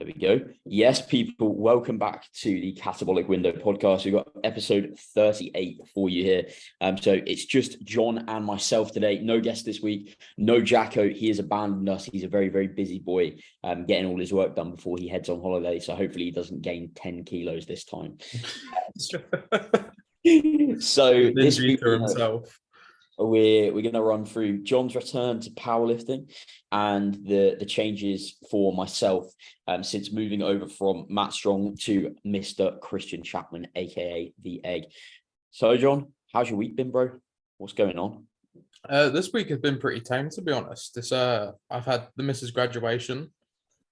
There we go. Yes, people, welcome back to the Catabolic Window podcast. We've got episode 38 for you here. So it's just John and myself today. No guest this week. No Jacko. He has abandoned us. He's a very, very busy boy, getting all his work done before he heads on holiday. So hopefully he doesn't gain 10 kilos this time. So this week, himself. We're going to run through John's return to powerlifting and the changes for myself since moving over from Matt Strong to Mr. Christian Chapman, aka The Egg. So, John, how's your week been, bro? What's going on? This week has been pretty tame, to be honest. I've had the missus graduation,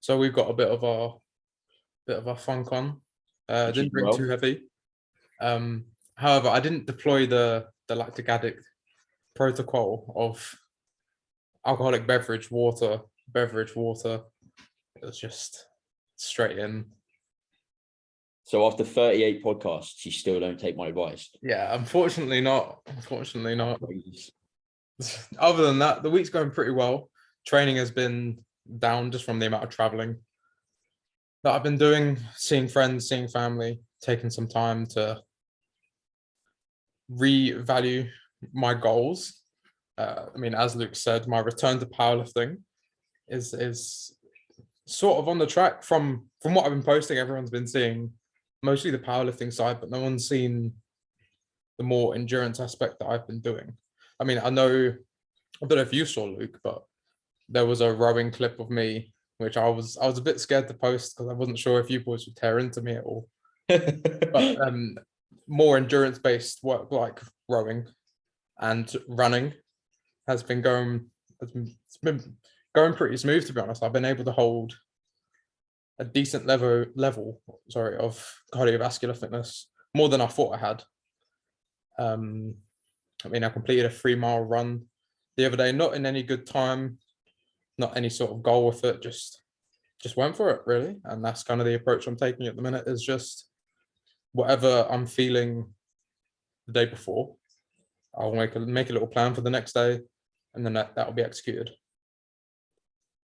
so we've got a bit of our funk on. Didn't drink too heavy. However, I didn't deploy the lactic addict protocol of alcoholic beverage water. It was just straight in. So after 38 podcasts, you still don't take my advice? Yeah, unfortunately not. Other than that, the week's going pretty well. Training has been down just from the amount of traveling that I've been doing, seeing friends, seeing family, taking some time to revalue my goals. As Luke said, my return to powerlifting is sort of on the track from what I've been posting. Everyone's been seeing mostly the powerlifting side, but no one's seen the more endurance aspect that I've been doing. I don't know if you saw, Luke, but there was a rowing clip of me, which I was a bit scared to post because I wasn't sure if you boys would tear into me at all. But more endurance-based work like rowing and running has been going pretty smooth, to be honest. I've been able to hold a decent level of cardiovascular fitness, more than I thought I had. I completed a 3-mile run the other day, not in any good time, not any sort of goal with it, just went for it, really. And that's kind of the approach I'm taking at the minute, is just whatever I'm feeling the day before, I'll make a little plan for the next day, and then that will be executed.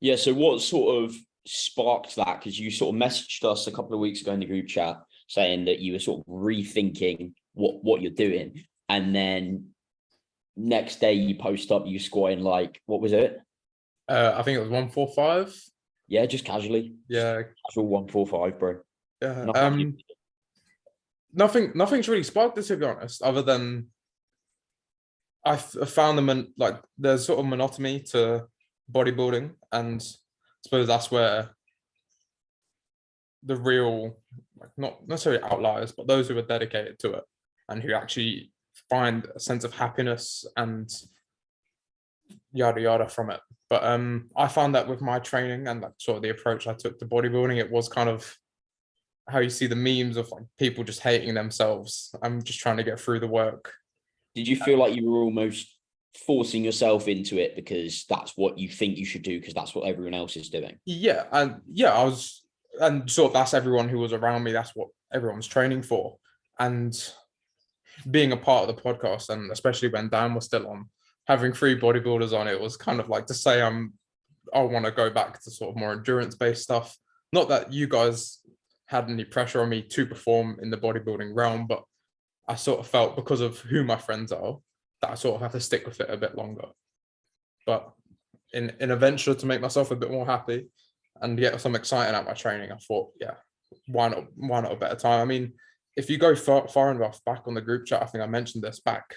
Yeah, so what sort of sparked that? Because you sort of messaged us a couple of weeks ago in the group chat saying that you were sort of rethinking what you're doing, and then next day you post up you squatting like, what was it? I think it was 145. Yeah, just casually. Yeah, just casual 145, bro. Yeah. Nothing's really sparked this, to be honest, other than I found there's sort of monotony to bodybuilding, and I suppose that's where the real, not necessarily outliers, but those who are dedicated to it and who actually find a sense of happiness and yada yada from it. But I found that with my training and sort of the approach I took to bodybuilding, it was kind of how you see the memes of people just hating themselves. I'm just trying to get through the work. Did you feel like you were almost forcing yourself into it because that's what you think you should do because that's what everyone else is doing? Yeah, I was, and sort of that's everyone who was around me. That's what everyone was training for. And being a part of the podcast, and especially when Dan was still on, having 3 bodybuilders on, it was kind of like to say I want to go back to sort of more endurance-based stuff. Not that you guys had any pressure on me to perform in the bodybuilding realm, but I sort of felt, because of who my friends are, that I sort of have to stick with it a bit longer. But in a venture to make myself a bit more happy and get some exciting out of my training, I thought, yeah, why not a better time? If you go far enough back on the group chat, I think I mentioned this back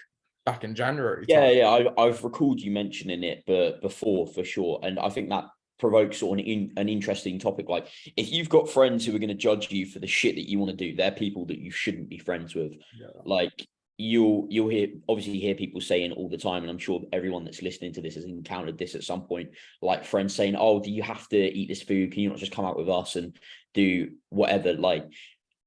in January. Yeah, I've recalled you mentioning it, but before, for sure. And I think that provokes sort of an interesting topic. Like, if you've got friends who are going to judge you for the shit that you want to do, they're people that you shouldn't be friends with. Yeah. Like, you'll hear people saying all the time, and I'm sure everyone that's listening to this has encountered this at some point, like friends saying, oh, do you have to eat this food? Can you not just come out with us and do whatever? Like,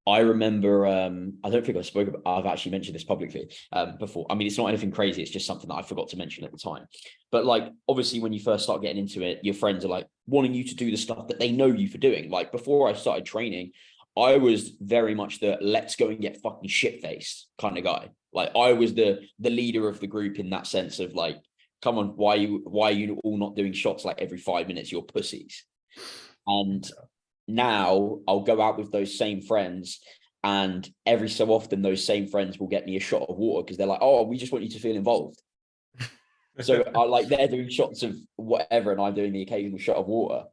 I remember, I don't think I've actually mentioned this publicly before. It's not anything crazy. It's just something that I forgot to mention at the time. But like, obviously, when you first start getting into it, your friends are like wanting you to do the stuff that they know you for doing. Like, before I started training, I was very much the let's go and get fucking shit-faced kind of guy. Like, I was the leader of the group in that sense of like, come on, why are you all not doing shots like every 5 minutes? You're pussies. And now I'll go out with those same friends, and every so often those same friends will get me a shot of water because they're like, oh, we just want you to feel involved. So I like, they're doing shots of whatever and I'm doing the occasional shot of water.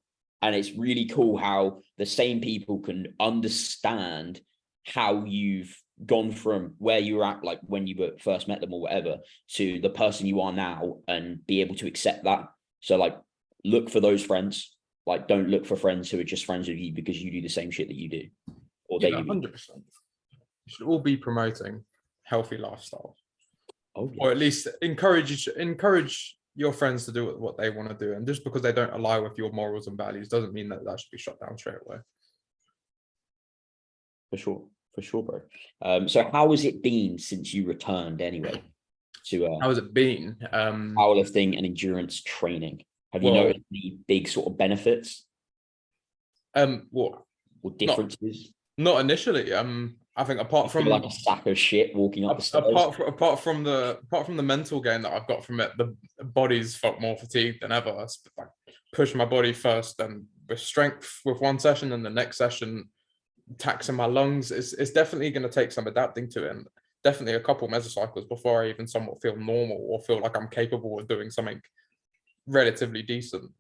And it's really cool how the same people can understand how you've gone from where you were at, like when you were first met them or whatever, to the person you are now, and be able to accept that. So like, look for those friends. Like, don't look for friends who are just friends with you because you do the same shit that you do. Or Yeah, they do. 100%. You should all be promoting healthy lifestyle. Oh, yes. Or at least encourage your friends to do what they want to do. And just because they don't align with your morals and values doesn't mean that should be shut down straight away. For sure, bro. So how has it been since you returned anyway to How has it been? powerlifting and endurance training? Have you Well, noticed any big sort of benefits well, or differences? not initially. I think apart from like a sack of shit walking up the stairs. apart from the mental gain that I've got from it, the body's felt more fatigued than ever. I push my body first, and with strength with one session, and the next session taxing my lungs. It's definitely going to take some adapting to it, and definitely a couple mesocycles before I even somewhat feel normal or feel like I'm capable of doing something relatively decent.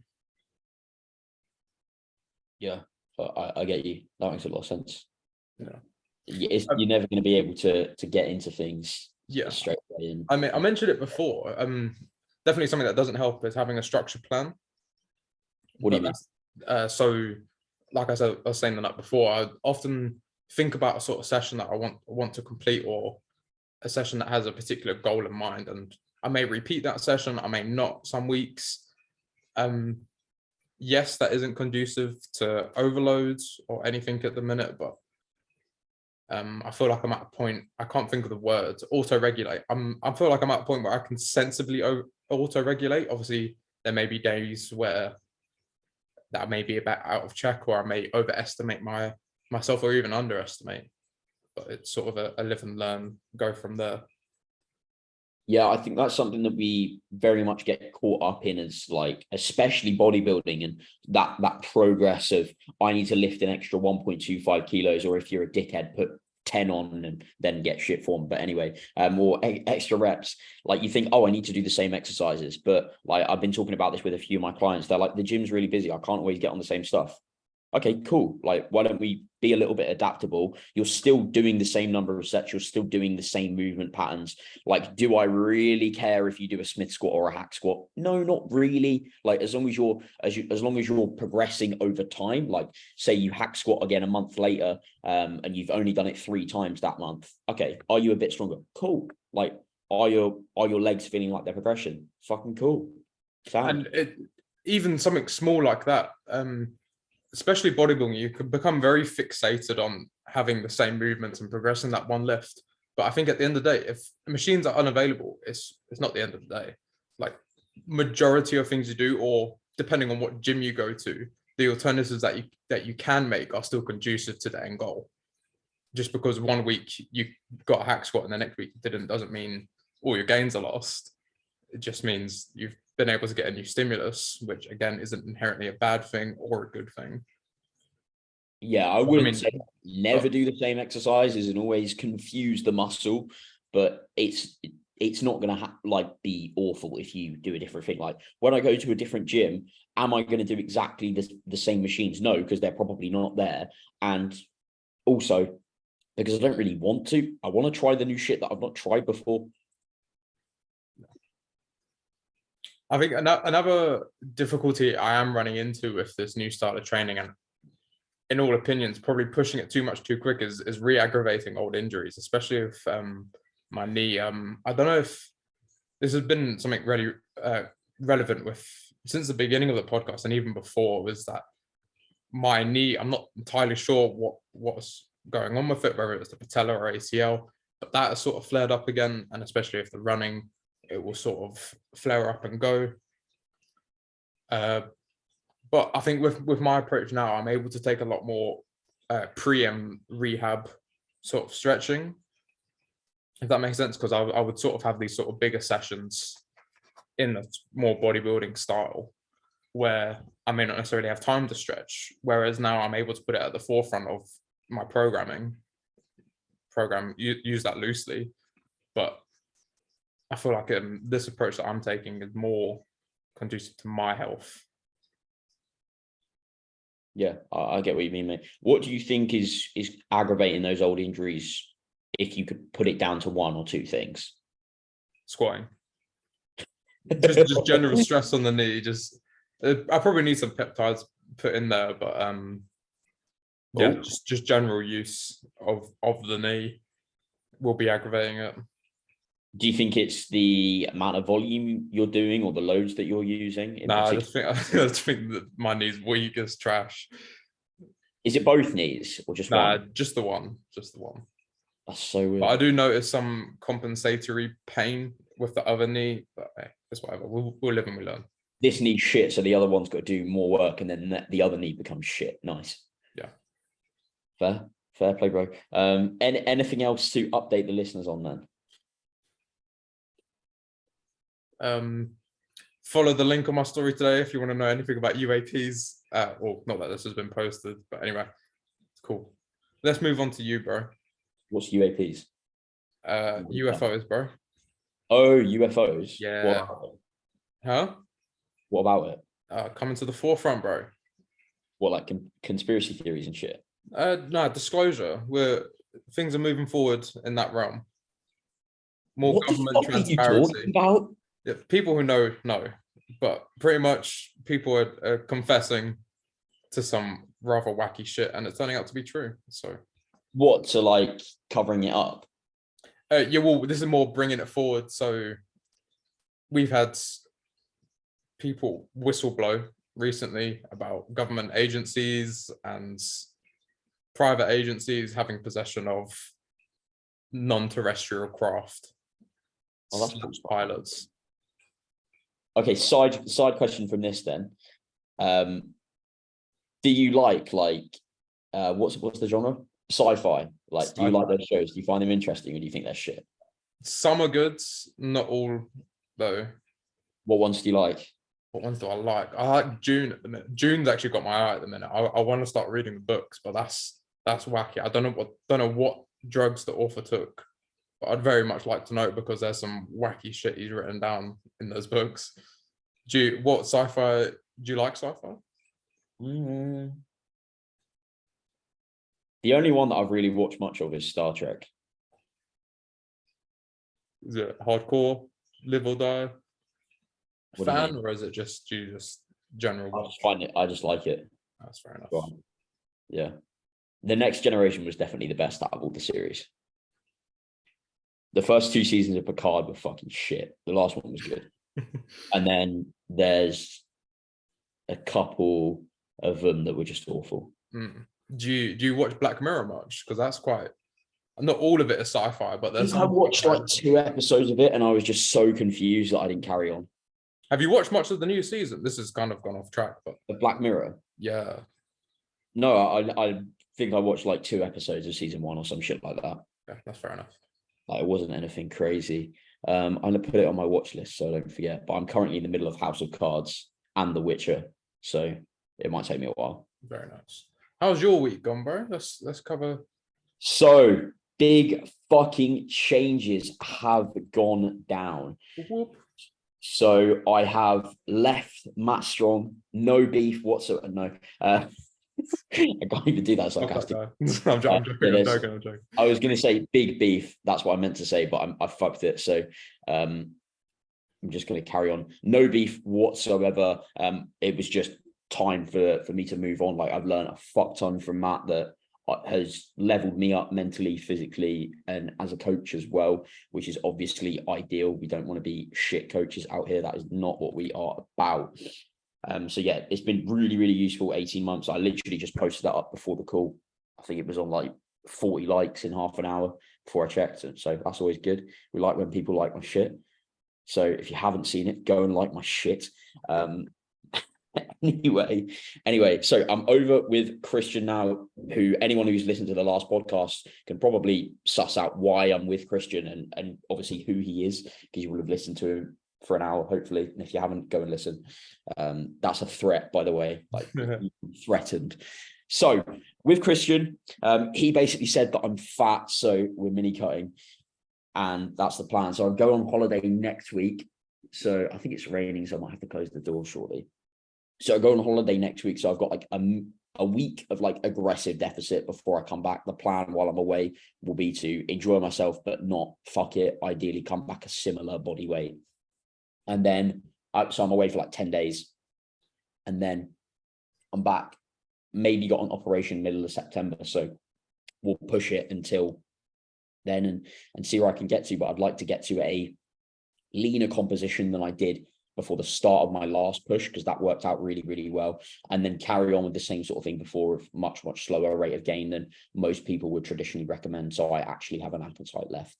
Yeah, I get you. That makes a lot of sense. Yeah. You're never going to be able to get into things straight away. And I mean, I mentioned it before. Definitely something that doesn't help is having a structured plan. What do you mean? So, like I said, I was saying that before, I often think about a sort of session that I want to complete, or a session that has a particular goal in mind, and I may repeat that session, I may not some weeks. Yes, that isn't conducive to overloads or anything at the minute, but I feel like I'm at a point, I can't think of the words, auto-regulate. I feel like I'm at a point where I can sensibly auto-regulate. Obviously, there may be days where that may be a bit out of check, or I may overestimate myself or even underestimate. But it's sort of a live and learn, go from there. Yeah, I think that's something that we very much get caught up in, as like, especially bodybuilding, and that progress of, I need to lift an extra 1.25 kilos, or if you're a dickhead, put 10 on and then get shit formed. But anyway, more extra reps. Like, you think, oh, I need to do the same exercises, but like, I've been talking about this with a few of my clients. They're like, the gym's really busy, I can't always get on the same stuff. Okay, cool. Like, why don't we be a little bit adaptable? You're still doing the same number of sets. You're still doing the same movement patterns. Like, do I really care if you do a Smith squat or a hack squat? No, not really. Like, as long as you're progressing over time, like say you hack squat again a month later, and you've only done it 3 times that month. Okay, are you a bit stronger? Cool. Like, are your legs feeling like they're progression? Fucking cool. Sound. And even something small like that, especially bodybuilding, you can become very fixated on having the same movements and progressing that one lift. But I think at the end of the day, if machines are unavailable, it's not the end of the day. Like, majority of things you do, or depending on what gym you go to, the alternatives that you can make are still conducive to the end goal. Just because one week you got a hack squat and the next week you didn't, doesn't mean all your gains are lost. It just means you've been able to get a new stimulus, which again isn't inherently a bad thing or a good thing. Yeah, I wouldn't say never do the same exercises and always confuse the muscle, but it's not going to like be awful if you do a different thing. Like, when I go to a different gym, am I going to do exactly the same machines? No, because they're probably not there. And also, because I don't really want to, I want to try the new shit that I've not tried before. I think another difficulty I am running into with this new style of training, and in all opinions, probably pushing it too much too quick, is re-aggravating old injuries, especially with my knee. I don't know if this has been something really relevant with since the beginning of the podcast, and even before, was that my knee, I'm not entirely sure what's going on with it, whether it's the patella or ACL, but that has sort of flared up again, and especially if the running, it will sort of flare up and go. But I think with my approach now, I'm able to take a lot more pre and rehab sort of stretching, if that makes sense, because I would sort of have these sort of bigger sessions in a more bodybuilding style, where I may not necessarily have time to stretch. Whereas now I'm able to put it at the forefront of my use that loosely. But I feel like this approach that I'm taking is more conducive to my health. Yeah, I get what you mean, mate. What do you think is aggravating those old injuries, if you could put it down to one or two things? Squatting. just general stress on the knee. I probably need some peptides put in there, but yeah, just general use of the knee will be aggravating it. Do you think it's the amount of volume you're doing or the loads that you're using? No, I just think that my knee's weak as trash. Is it both knees or just one? Just the one. Just the one. That's so weird. But I do notice some compensatory pain with the other knee, but hey, it's whatever. We'll live and we learn. This knee's shit, so the other one's got to do more work, and then the other knee becomes shit. Nice. Yeah. Fair play, bro. Anything else to update the listeners on then? Follow the link on my story today if you want to know anything about UAPs. Well, not that this has been posted, but anyway, it's cool. Let's move on to you, bro. What's UAPs? UFOs, bro. Oh, UFOs. Yeah. What about it? Coming to the forefront, bro. What, like conspiracy theories and shit? No, disclosure. Things are moving forward in that realm. More what government transparency. Are you talking about? Yeah, people who know, but pretty much people are confessing to some rather wacky shit, and it's turning out to be true. So, what? So, like, covering it up? Yeah. Well, this is more bringing it forward. So, we've had people whistleblow recently about government agencies and private agencies having possession of non-terrestrial craft. Oh, that's cool. Pilots. Okay, side question from this then. Do you like what's the genre? Sci-fi. Like, do you like those shows? Do you find them interesting, or do you think they're shit? Some are good, not all though. What ones do you like? What ones do I like? I like June at the minute. June's actually got my eye at the minute. I want to start reading the books, but that's wacky. I don't know what drugs the author took, but I'd very much like to know, because there's some wacky shit he's written down in those books. What sci-fi? Do you like sci-fi? The only one that I've really watched much of is Star Trek. Is it hardcore, live or die fan, or is it just general? I just like it. That's fair enough. Well, yeah. The Next Generation was definitely the best out of all the series. The first 2 seasons of Picard were fucking shit. The last one was good. And then there's a couple of them that were just awful. Do you watch Black Mirror much? Because that's quite, not all of it is sci-fi, but there's. I watched like 2 episodes of it, and I was just so confused that I didn't carry on. Have you watched much of the new season? This has kind of gone off track, but the Black Mirror. Yeah. No, I think I watched like 2 episodes of season 1 or some shit like that. Yeah, that's fair enough. Like, it wasn't anything crazy. I'm gonna put it on my watch list so I don't forget. But I'm currently in the middle of House of Cards and The Witcher, so it might take me a while. Very nice. How's your week gone, bro? Let's cover. So big fucking changes have gone down. Whoop. So I have left Matt Strong, no beef whatsoever. No, I can't even do that sarcastic. I'm joking. I was going to say big beef. That's what I meant to say, but I fucked it. So I'm just going to carry on. No beef whatsoever. It was just time for me to move on. Like, I've learned a fuck ton from Matt that has leveled me up mentally, physically, and as a coach as well, which is obviously ideal. We don't want to be shit coaches out here. That is not what we are about. So yeah, it's been really, really useful 18 months. I literally just posted that up before the call. I think it was on like 40 likes in half an hour before I checked. So that's always good. We like when people like my shit. So if you haven't seen it, go and like my shit. Anyway, so I'm over with Christian now, who anyone who's listened to the last podcast can probably suss out why I'm with Christian and obviously who he is, because you will have listened to him for an hour, hopefully. And if you haven't, go and listen. That's a threat, by the way, like threatened. So with Christian, he basically said that I'm fat, so we're mini cutting, and that's the plan. So I'm going on holiday next week. So I think it's raining, so I might have to close the door shortly. So I go on holiday next week. So I've got like a week of like aggressive deficit before I come back. The plan while I'm away will be to enjoy myself, but not fuck it. Ideally come back a similar body weight. And then, so I'm away for like 10 days. And then I'm back, maybe got an operation middle of September. So we'll push it until then and see where I can get to. But I'd like to get to a leaner composition than I did before the start of my last push, because that worked out really, really well, and then carry on with the same sort of thing before with much, much slower rate of gain than most people would traditionally recommend. So I actually have an appetite left.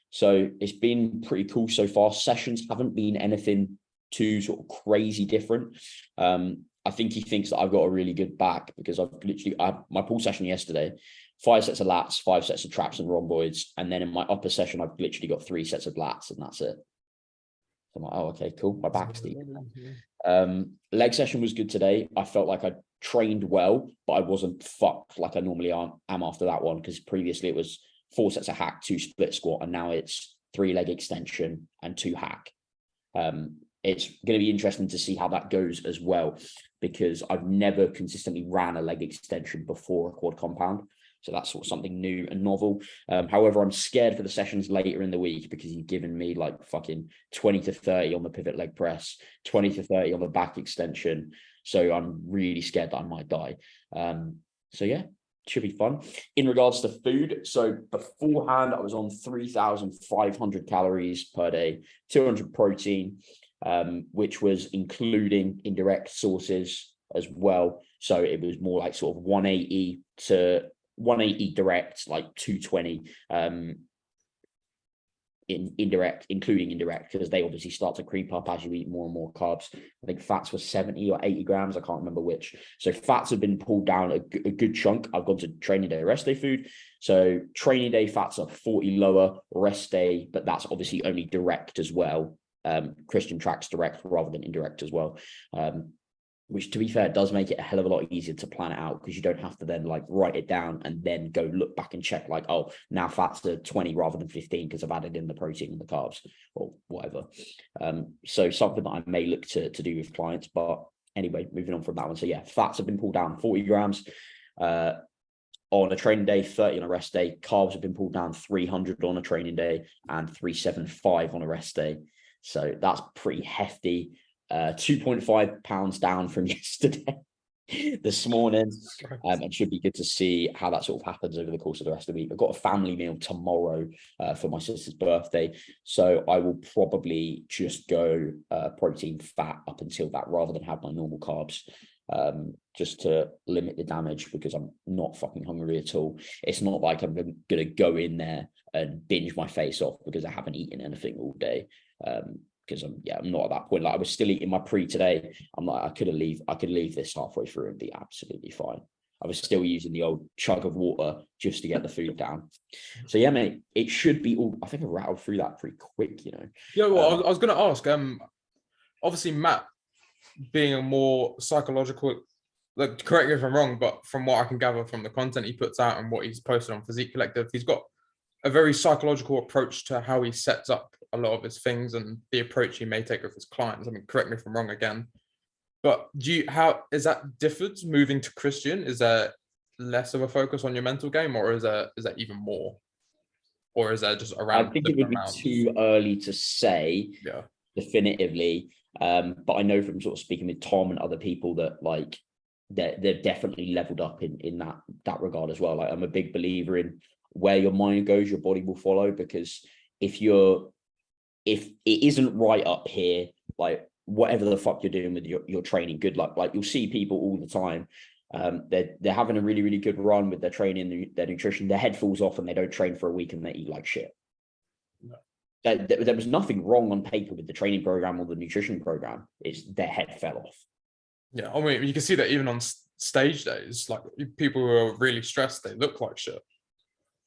So it's been pretty cool so far. Sessions haven't been anything too sort of crazy different. I think he thinks that I've got a really good back because I had my pull session yesterday, 5 sets of lats, 5 sets of traps and rhomboids. And then in my upper session, I've literally got 3 sets of lats and that's it. I'm like, oh, okay, cool. My back's deep. Leg session was good today. I felt like I trained well, but I wasn't fucked like I normally am after that one, because previously it was 4 sets of hack, 2 split squat, and now it's 3 leg extension and 2 hack. It's going to be interesting to see how that goes as well, because I've never consistently ran a leg extension before a quad compound. So that's sort of something new and novel. However, I'm scared for the sessions later in the week because he's given me like fucking 20 to 30 on the pivot leg press, 20 to 30 on the back extension. So I'm really scared that I might die. So yeah, should be fun. In regards to food, so beforehand, I was on 3,500 calories per day, 200 protein, which was including indirect sources as well. So it was more like sort of 180 to 180 direct, like 220 in indirect, including indirect, because they obviously start to creep up as you eat more and more carbs. I think fats were 70 or 80 grams. I can't remember which. So fats have been pulled down a good chunk. I've gone to training day, rest day food. So training day fats are 40 lower, rest day, but that's obviously only direct as well. Christian tracks direct rather than indirect as well. Which, to be fair, does make it a hell of a lot easier to plan it out, because you don't have to then like write it down and then go look back and check like, oh, now fats are 20 rather than 15 because I've added in the protein and the carbs or whatever. So something that I may look to do with clients. But anyway, moving on from that one. So yeah, fats have been pulled down 40 grams on a training day, 30 on a rest day. Carbs have been pulled down 300 on a training day and 375 on a rest day. So that's pretty hefty. 2.5 pounds down from yesterday this morning. It should be good to see how that sort of happens over the course of the rest of the week. I've got a family meal tomorrow for my sister's birthday, so I will probably just go protein fat up until that rather than have my normal carbs, just to limit the damage, because I'm not fucking hungry at all. It's not like I'm gonna go in there and binge my face off because I haven't eaten anything all day. Because I'm not at that point. Like I was still eating my pre today. I'm like, I could leave this halfway through and be absolutely fine. I was still using the old chug of water just to get the food down. So yeah, mate, it should be all. I think I rattled through that pretty quick, you know. Yeah, well, I was going to ask. Obviously, Matt, being a more psychological, like, correct me if I'm wrong, but from what I can gather from the content he puts out and what he's posted on Physique Collective, he's got a very psychological approach to how he sets up a lot of his things and the approach he may take with his clients. I mean, correct me if I'm wrong again, but how is that differed moving to Christian? Is there less of a focus on your mental game, or is that even more, or is that just around? I think it would be too early to say definitively, but I know from sort of speaking with Tom and other people that like they're definitely leveled up in that regard as well. Like I'm a big believer in where your mind goes, your body will follow, because if it isn't right up here, like whatever the fuck you're doing with your training, good luck. Like you'll see people all the time, they're having a really, really good run with their training, their nutrition, their head falls off and they don't train for a week and they eat like shit. No. There was nothing wrong on paper with the training program or the nutrition program. It's their head fell off. Yeah, I mean, you can see that even on stage days, like people who are really stressed, they look like shit.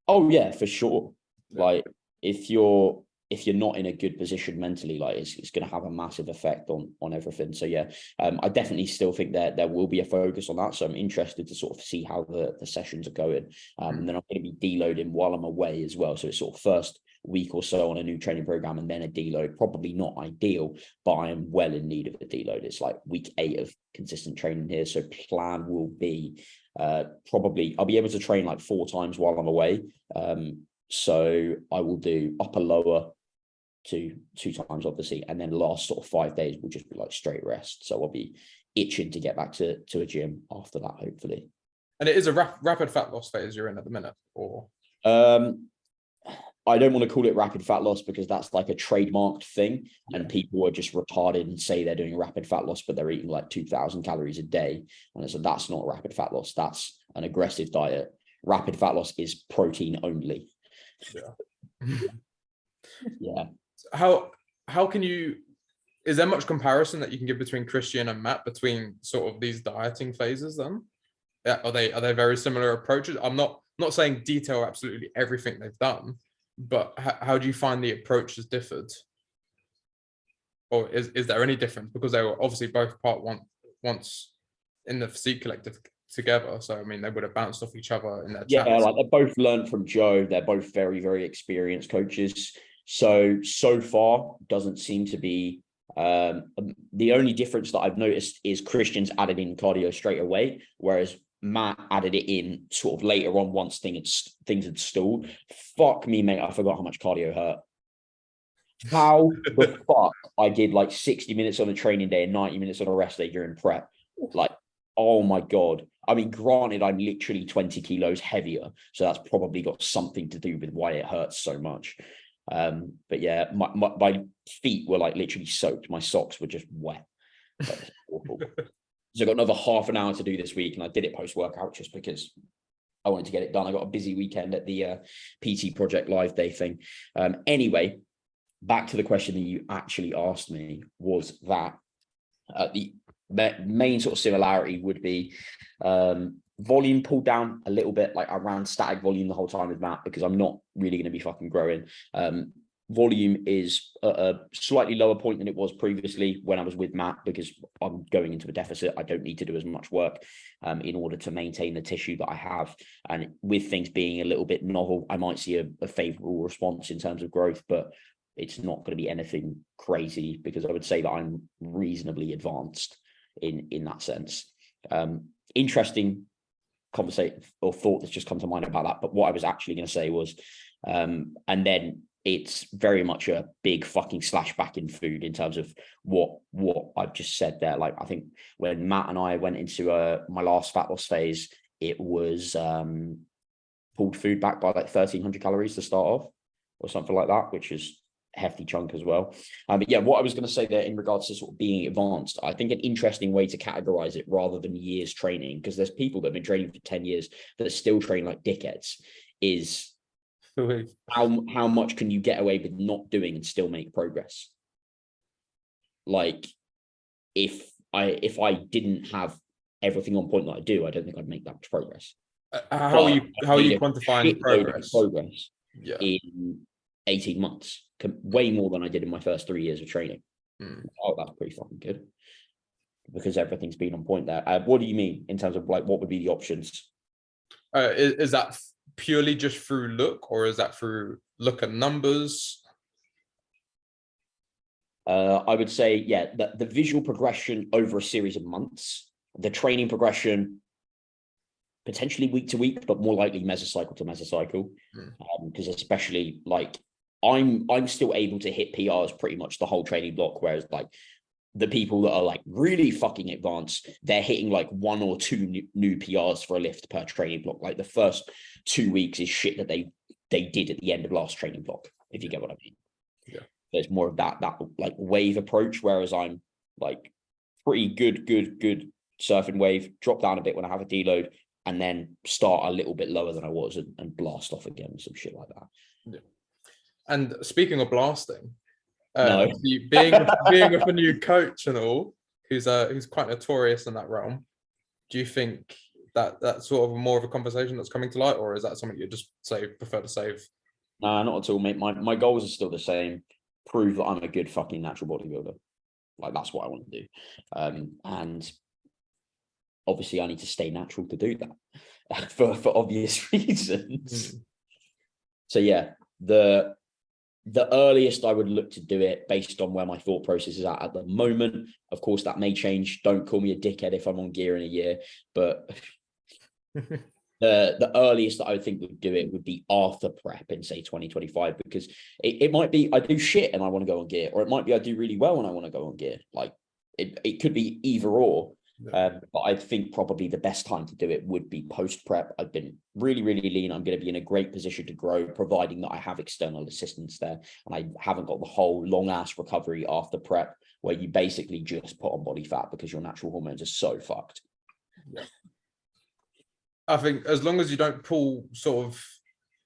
Oh yeah, for sure. Yeah. Like if you're if you're not in a good position mentally, like it's going to have a massive effect on everything. So yeah, I definitely still think that there will be a focus on that. So I'm interested to sort of see how the sessions are going. And then I'm going to be deloading while I'm away as well. So it's sort of first week or so on a new training program and then a deload. Probably not ideal, but I am well in need of a deload. It's like week 8 of consistent training here. So plan will be probably I'll be able to train like 4 times while I'm away. So I will do upper lower two times obviously, and then last sort of 5 days will just be like straight rest. So I'll be itching to get back to a gym after that, hopefully. And it is a rapid fat loss phase you're in at the minute, or I don't want to call it rapid fat loss because that's like a trademarked thing, and people are just retarded and say they're doing rapid fat loss, but they're eating like 2,000 calories a day. And so that's not rapid fat loss. That's an aggressive diet. Rapid fat loss is protein only. Yeah. How can you, is there much comparison that you can give between Christian and Matt between sort of these dieting phases then? Are they very similar approaches? I'm not saying detail absolutely everything they've done, but how do you find the approach has differed? Or is there any difference? Because they were obviously both once in the physique collective together. So I mean they would have bounced off each other in their chats. Yeah, like they both learned from Joe. They're both very, very experienced coaches. So far doesn't seem to be the only difference that I've noticed is Christian's added in cardio straight away, whereas Matt added it in sort of later on once things had stalled. Fuck me, mate. I forgot how much cardio hurt. How the fuck I did like 60 minutes on a training day and 90 minutes on a rest day during prep. Like, oh my God. I mean, granted, I'm literally 20 kilos heavier. So that's probably got something to do with why it hurts so much. But yeah, my feet were like literally soaked. My socks were just wet. Like, awful. So I got another half an hour to do this week, and I did it post-workout just because I wanted to get it done. I got a busy weekend at the PT Project Live Day thing. Anyway, back to the question that you actually asked me was that the main sort of similarity would be volume pulled down a little bit. Like I ran static volume the whole time with Matt because I'm not really going to be fucking growing. Volume is at a slightly lower point than it was previously when I was with Matt because I'm going into a deficit. I don't need to do as much work in order to maintain the tissue that I have. And with things being a little bit novel, I might see a favorable response in terms of growth, but it's not going to be anything crazy because I would say that I'm reasonably advanced in that sense. Interesting conversation or thought that's just come to mind about that. But what I was actually going to say was, and then it's very much a big fucking slash back in food in terms of what I've just said there. Like I think when Matt and I went into my last fat loss phase, it was pulled food back by like 1,300 calories to start off or something like that, which is a hefty chunk as well. But yeah, what I was going to say there in regards to sort of being advanced, I think an interesting way to categorize it rather than years training, because there's people that have been training for 10 years that still train like dickheads, is how much can you get away with not doing and still make progress? Like if I didn't have everything on point that I do, I don't think I'd make that much progress. How are you quantifying progress? Yeah. In 18 months, way more than I did in my first 3 years of training. Oh, that's pretty fucking good because everything's been on point there. What do you mean in terms of like what would be the options? Is that purely just through look, or is that through look at numbers? I would say, yeah, the visual progression over a series of months, the training progression potentially week to week, but more likely mesocycle to mesocycle, because especially like I'm still able to hit PRs pretty much the whole training block, whereas like the people that are like really fucking advanced, they're hitting like 1 or 2 new PRs for a lift per training block. Like the first 2 weeks is shit that they did at the end of last training block, if you get what I mean. Yeah. There's more of that like wave approach, whereas I'm like pretty good surfing wave, drop down a bit when I have a deload, and then start a little bit lower than I was and blast off again, some shit like that. Yeah. And speaking of blasting, no. being with a new coach and all, who's quite notorious in that realm, do you think that that's sort of more of a conversation that's coming to light, or is that something you just prefer to save Nah, not at all, mate. My goals are still the same. Prove that I'm a good fucking natural bodybuilder. Like that's what I want to do. And obviously I need to stay natural to do that for obvious reasons. So yeah, the earliest I would look to do it based on where my thought process is at the moment. Of course, that may change. Don't call me a dickhead if I'm on gear in a year, but the earliest that I would think would do it would be after prep in say 2025, because it might be I do shit and I want to go on gear, or it might be I do really well and I want to go on gear. Like it could be either or. But I think probably the best time to do it would be post prep. I've been really, really lean. I'm going to be in a great position to grow, providing that I have external assistance there and I haven't got the whole long ass recovery after prep where you basically just put on body fat because your natural hormones are so fucked. Yeah. I think as long as you don't pull sort of,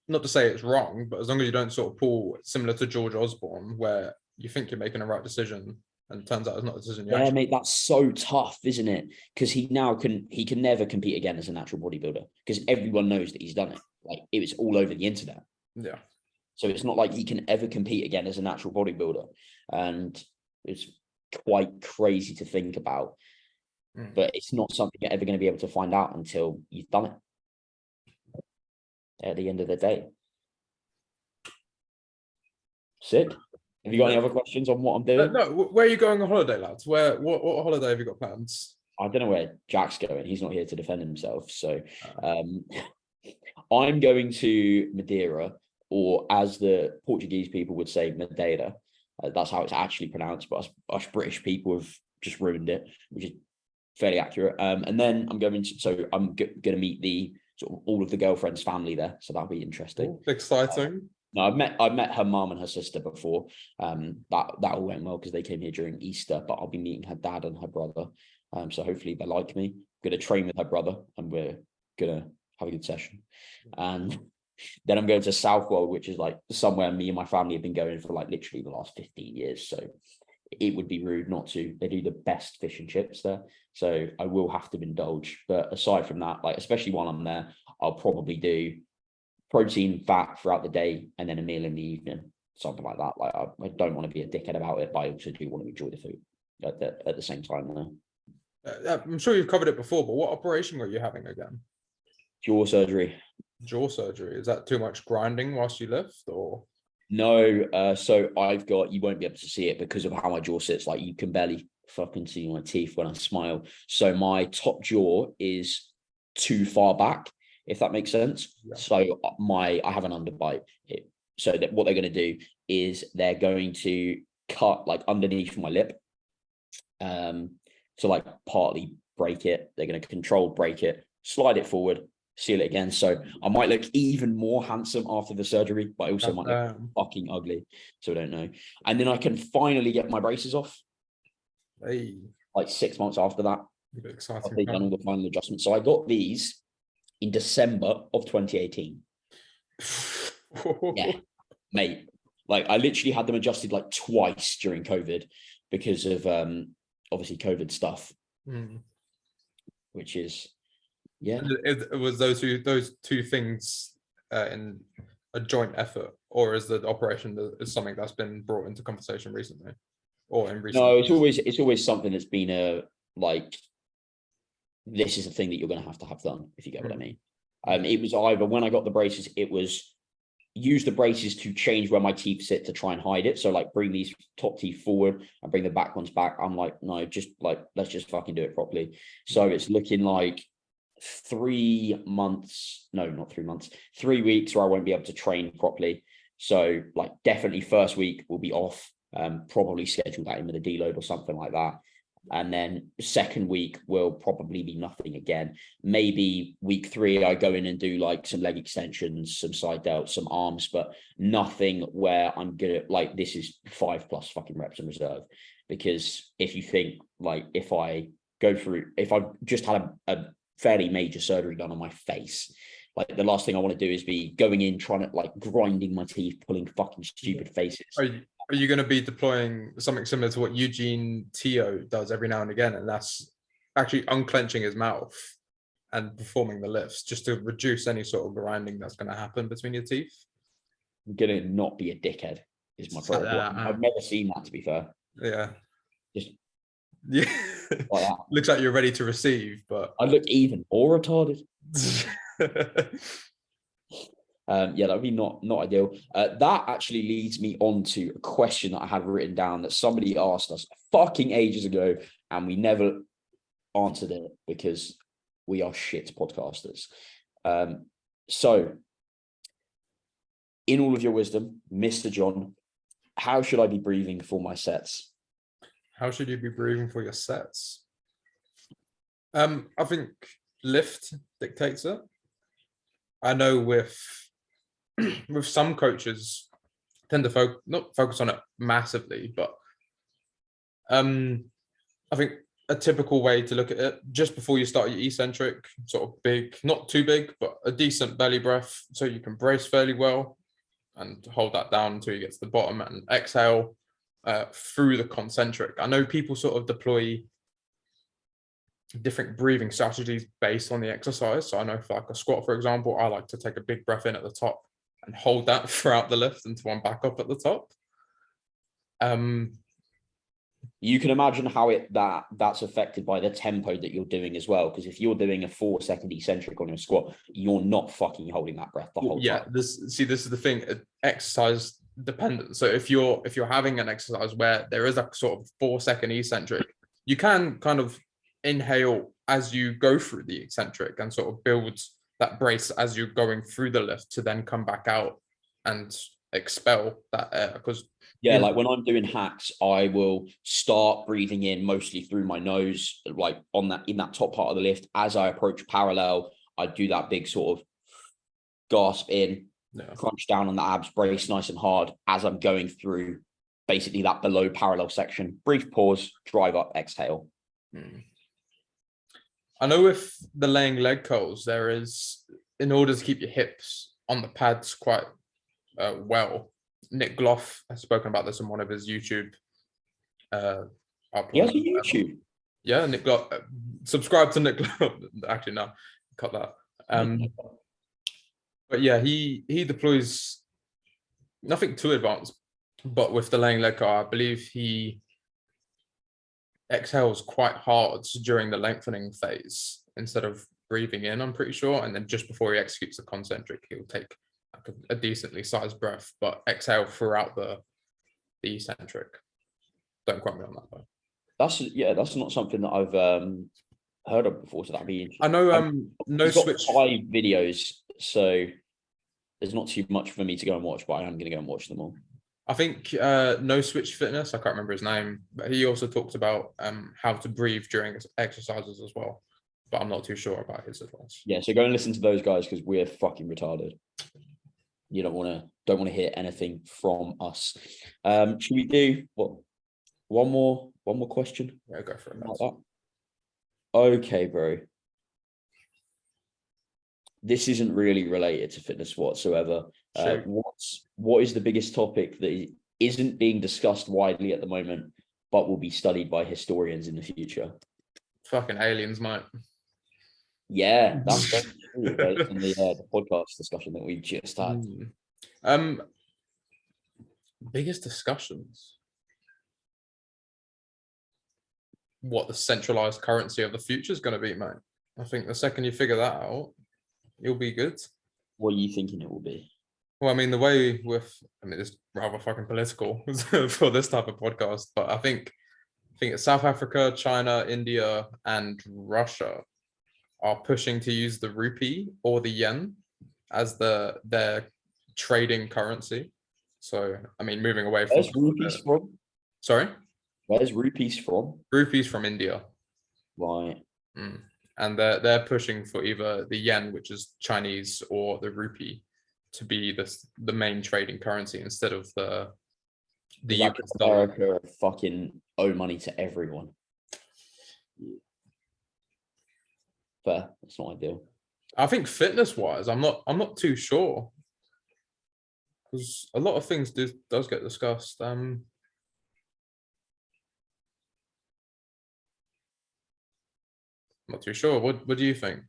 not to say it's wrong, but as long as you don't sort of pull similar to George Osborne, where you think you're making the right decision and it turns out it's not a decision you actually... mate, that's so tough, isn't it? Because he can never compete again as a natural bodybuilder because everyone knows that he's done it. Like it was all over the internet. Yeah. So it's not like he can ever compete again as a natural bodybuilder. And it's quite crazy to think about. But it's not something you're ever going to be able to find out until you've done it at the end of the day. Sick. Have you got any other questions on what I'm doing? No. Where are you going on holiday, lads? What holiday have you got plans? I don't know where Jack's going. He's not here to defend himself. So I'm going to Madeira, or as the Portuguese people would say, Madeira. That's how it's actually pronounced, but us British people have just ruined it, which is fairly accurate. And then I'm going to meet the sort of all of the girlfriend's family there, so that'll be interesting. Exciting. No, I've met her mum and her sister before. That all went well because they came here during Easter, but I'll be meeting her dad and her brother. So hopefully they like me. I'm gonna train with her brother and we're gonna have a good session. And then I'm going to Southwold, which is like somewhere me and my family have been going for like literally the last 15 years. So it would be rude not to. They do the best fish and chips there. So I will have to indulge. But aside from that, like especially while I'm there, I'll probably do protein, fat throughout the day, and then a meal in the evening, something like that. Like I don't want to be a dickhead about it, but I also do want to enjoy the food at the same time. I'm sure you've covered it before, but what operation were you having again? Jaw surgery. Jaw surgery. Is that too much grinding whilst you lift, or? No. So I've got. You won't be able to see it because of how my jaw sits. Like you can barely fucking see my teeth when I smile. So my top jaw is too far back, if that makes sense. Yeah. So I have an underbite. So that what they're going to do is they're going to cut like underneath my lip, to like partly break it. They're going to control break it, slide it forward, seal it again. So I might look even more handsome after the surgery, but I also might look fucking ugly. So I don't know. And then I can finally get my braces off. Hey. Like 6 months after that. Exciting. They've done all the final adjustments. So I got these in December of 2018. Yeah, mate. Like I literally had them adjusted like twice during COVID because of obviously COVID stuff, which is It was those two things in a joint effort, or is the operation is something that's been brought into conversation recently, or in recent? No, it's always something that's been like this is the thing that you're going to have done, if you get what I mean. It was either when I got the braces, it was use the braces to change where my teeth sit to try and hide it. So like bring these top teeth forward and bring the back ones back. I'm like, no, just like, let's just fucking do it properly. So it's looking like 3 months, no, not 3 months, 3 weeks where I won't be able to train properly. So like definitely first week will be off, probably schedule that in with a deload or something like that. And then second week will probably be nothing again. Maybe week 3, I go in and do like some leg extensions, some side delts, some arms, but nothing where I'm gonna like, this is 5+ fucking reps in reserve. Because if you think like, if I've just had a fairly major surgery done on my face, like the last thing I want to do is be going in, trying to like grinding my teeth, pulling fucking stupid faces. Are you going to be deploying something similar to what Eugene Teo does every now and again? And that's actually unclenching his mouth and performing the lifts just to reduce any sort of grinding that's going to happen between your teeth? I'm gonna not be a dickhead. Is my problem. I've never seen that, to be fair. Yeah. Just yeah. like that. Looks like you're ready to receive, but I look even more retarded. Yeah, that would be not ideal. That actually leads me on to a question that I had written down that somebody asked us fucking ages ago, and we never answered it because we are shit podcasters. So, in all of your wisdom, Mr. John, how should I be breathing for my sets? How should you be breathing for your sets? I think lift dictates it. I know with some coaches tend to not focus on it massively, but I think a typical way to look at it, just before you start your eccentric, sort of big, not too big, but a decent belly breath so you can brace fairly well and hold that down until you get to the bottom, and exhale through the concentric. I know people sort of deploy different breathing strategies based on the exercise. So I know for like a squat, for example, I like to take a big breath in at the top and hold that throughout the lift until I'm back up at the top. You can imagine how that's affected by the tempo that you're doing as well. Because if you're doing a 4-second eccentric on your squat, you're not fucking holding that breath the whole time. This is the thing, exercise dependent. So if you're having an exercise where there is a sort of 4-second eccentric, you can kind of inhale as you go through the eccentric and sort of build that brace as you're going through the lift to then come back out and expel that air. Because like when I'm doing hacks, I will start breathing in mostly through my nose, like in that top part of the lift. As I approach parallel, I do that big sort of gasp in, crunch down on the abs, brace nice and hard as I'm going through basically that below parallel section. Brief pause, drive up, exhale. I know with the laying leg curls, there is, in order to keep your hips on the pads quite well, Nick Gloff has spoken about this in one of his YouTube. He has a YouTube. Yeah, Nick Gloff. Subscribe to Nick Gloff. Actually, no, cut that. But yeah, he deploys nothing too advanced, but with the laying leg curl, I believe he exhales quite hard during the lengthening phase instead of breathing in, I'm pretty sure. And then just before he executes the concentric, he'll take like a decently sized breath, but exhale throughout the eccentric. Don't quote me on that though. That's not something that I've heard of before, so that'd be interesting. I know no switch 5 videos, so there's not too much for me to go and watch, but I am going to go and watch them all. I think No Switch Fitness, I can't remember his name, but he also talks about how to breathe during exercises as well. But I'm not too sure about his advice. Yeah, so go and listen to those guys because we're fucking retarded. You don't want to hear anything from us. Should we do what? One more question? Yeah, go for it. Like that. Okay, bro. This isn't really related to fitness whatsoever. Sure. What is the biggest topic that isn't being discussed widely at the moment, but will be studied by historians in the future? Fucking aliens, mate. Yeah, that's true. Based on the podcast discussion that we just had. Biggest discussions. What the centralized currency of the future is going to be, mate. I think the second you figure that out, you'll be good. What are you thinking it will be? Well, I mean, the way it's rather fucking political for this type of podcast, but I think it's South Africa, China, India, and Russia are pushing to use the rupee or the yen as their trading currency. So, I mean, moving away from... Where's rupees from? Sorry? Where's rupees from? Rupees from India. Right. And they're pushing for either the yen, which is Chinese, or the rupee to be the main trading currency instead of the US dollar. America fucking owe money to everyone. Fair. That's not ideal. I think fitness wise, I'm not too sure, because a lot of things does get discussed. Not too sure. What do you think?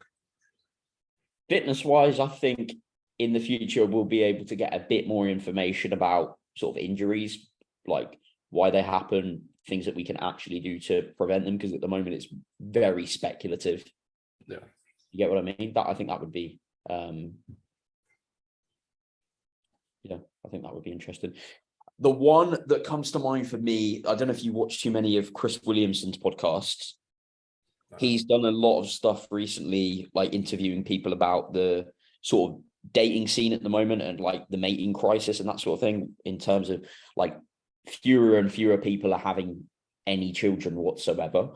Fitness wise, I think in the future we'll be able to get a bit more information about sort of injuries, like why they happen, things that we can actually do to prevent them, because at the moment it's very speculative. Yeah. You get what I mean? I think that would be I think that would be interesting. The one that comes to mind for me, I don't know if you watch too many of Chris Williamson's podcasts. He's done a lot of stuff recently, like interviewing people about the sort of dating scene at the moment and like the mating crisis and that sort of thing, in terms of like fewer and fewer people are having any children whatsoever.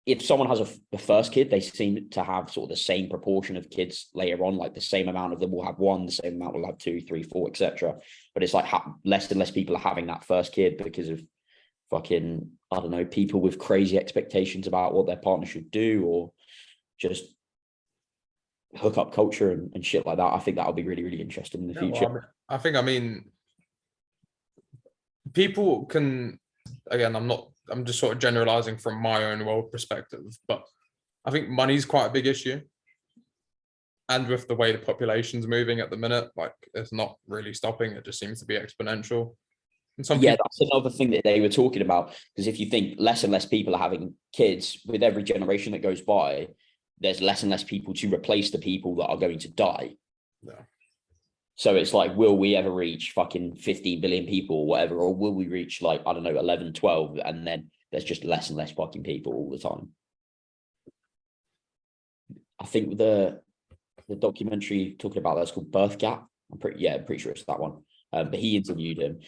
If someone has a first kid, they seem to have sort of the same proportion of kids later on, like the same amount of them will have one, the same amount will have 2, 3, 4, etc. But it's like less and less people are having that first kid because of fucking, I don't know, people with crazy expectations about what their partner should do, or just hookup culture and shit like that. I think that'll be really, really interesting in the future. Well, I mean, people can, again, I'm just sort of generalizing from my own world perspective, but I think money's quite a big issue. And with the way the population's moving at the minute, like it's not really stopping. It just seems to be exponential. And that's another thing that they were talking about, because if you think less and less people are having kids with every generation that goes by, there's less and less people to replace the people that are going to die. Yeah. So it's like, will we ever reach fucking 15 billion people or whatever? Or will we reach like, I don't know, 11, 12, and then there's just less and less fucking people all the time? I think the documentary talking about that's called Birth Gap. I'm pretty sure it's that one. But he interviewed him.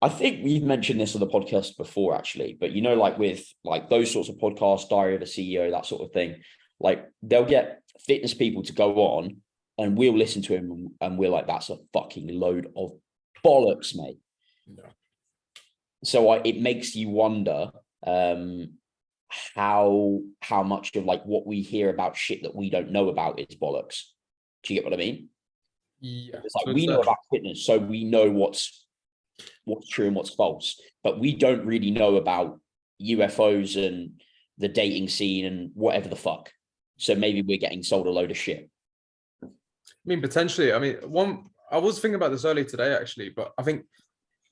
I think we've mentioned this on the podcast before, actually, but you know, like with like those sorts of podcasts, Diary of a CEO, that sort of thing, like they'll get fitness people to go on and we'll listen to him and we're like, that's a fucking load of bollocks, mate. No. So it makes you wonder how much of like what we hear about shit that we don't know about is bollocks. Do you get what I mean? Yeah. It's like we know about fitness, so we know what's true and what's false, but we don't really know about UFOs and the dating scene and whatever the fuck. So maybe we're getting sold a load of shit. I mean, potentially. I mean, I was thinking about this earlier today, actually, but I think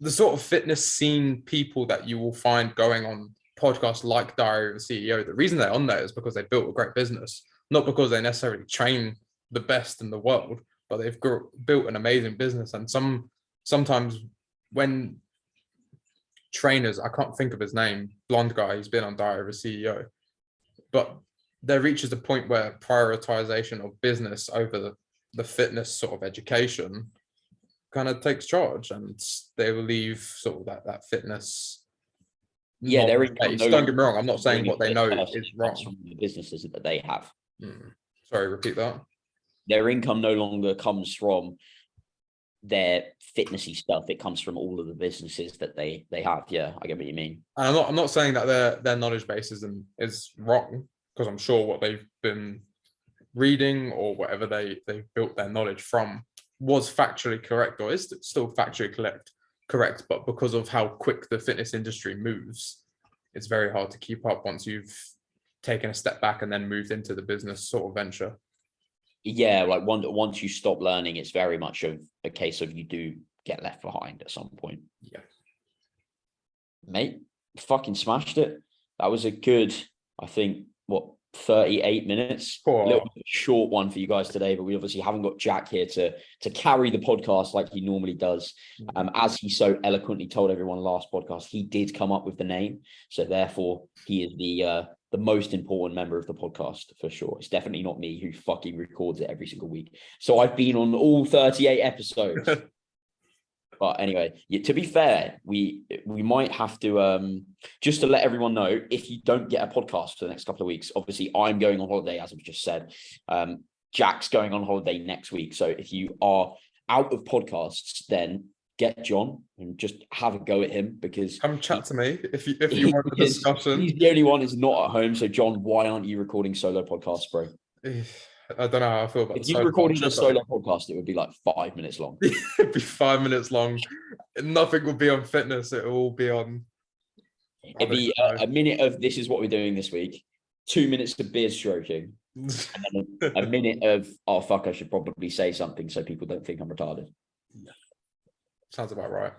the sort of fitness scene people that you will find going on podcasts like Diary of a CEO, the reason they're on there is because they built a great business, not because they necessarily train the best in the world, but they've built an amazing business. And sometimes when trainers, I can't think of his name, blonde guy, he's been on Diary of a CEO, but there reaches a point where prioritization of business over the fitness sort of education kind of takes charge, and they will leave sort of that fitness. Yeah, don't get me wrong, I'm not saying what they know is wrong from the businesses that they have. Sorry, repeat that. Their income no longer comes from their fitnessy stuff, it comes from all of the businesses that they have. Yeah, I get what you mean. And I'm not saying that their knowledge base is wrong, because I'm sure what they've been reading or whatever they built their knowledge from was factually correct, or is still factually correct, but because of how quick the fitness industry moves, it's very hard to keep up once you've taken a step back and then moved into the business sort of venture. Yeah, like once you stop learning, it's very much of a case of you do get left behind at some point. Yeah. Mate, fucking smashed it. That was a good, I think, 38 minutes. Cool. A little short one for you guys today, but we obviously haven't got Jack here to carry the podcast like he normally does. As he so eloquently told everyone last podcast, he did come up with the name, so therefore he is the most important member of the podcast for sure. It's definitely not me who fucking records it every single week. So I've been on all 38 episodes. But anyway, to be fair, we might have to, just to let everyone know, if you don't get a podcast for the next couple of weeks, obviously I'm going on holiday, as I've just said. Jack's going on holiday next week. So if you are out of podcasts, then get John and just have a go at him, because come chat to me if you want a discussion. He's the only one who's not at home. So John, why aren't you recording solo podcasts, bro? I don't know how I feel about if you recorded a solo podcast, it would be like 5 minutes long. It'd be 5 minutes long. Nothing would be on fitness. It will all be on. It'd be a minute of this is what we're doing this week, 2 minutes of beard stroking, And then a minute of, oh fuck, I should probably say something so people don't think I'm retarded. Sounds about right.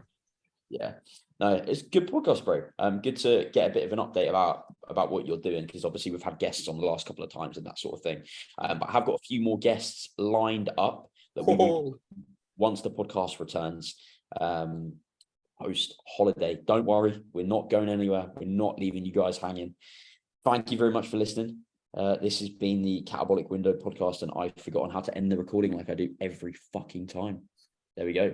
Yeah, no, it's a good podcast, bro. Good to get a bit of an update about what you're doing, because obviously we've had guests on the last couple of times and that sort of thing. But I have got a few more guests lined up that we will, once the podcast returns, post holiday. Don't worry, we're not going anywhere. We're not leaving you guys hanging. Thank you very much for listening. This has been the Catabolic Window podcast, and I've forgotten how to end the recording like I do every fucking time. There we go.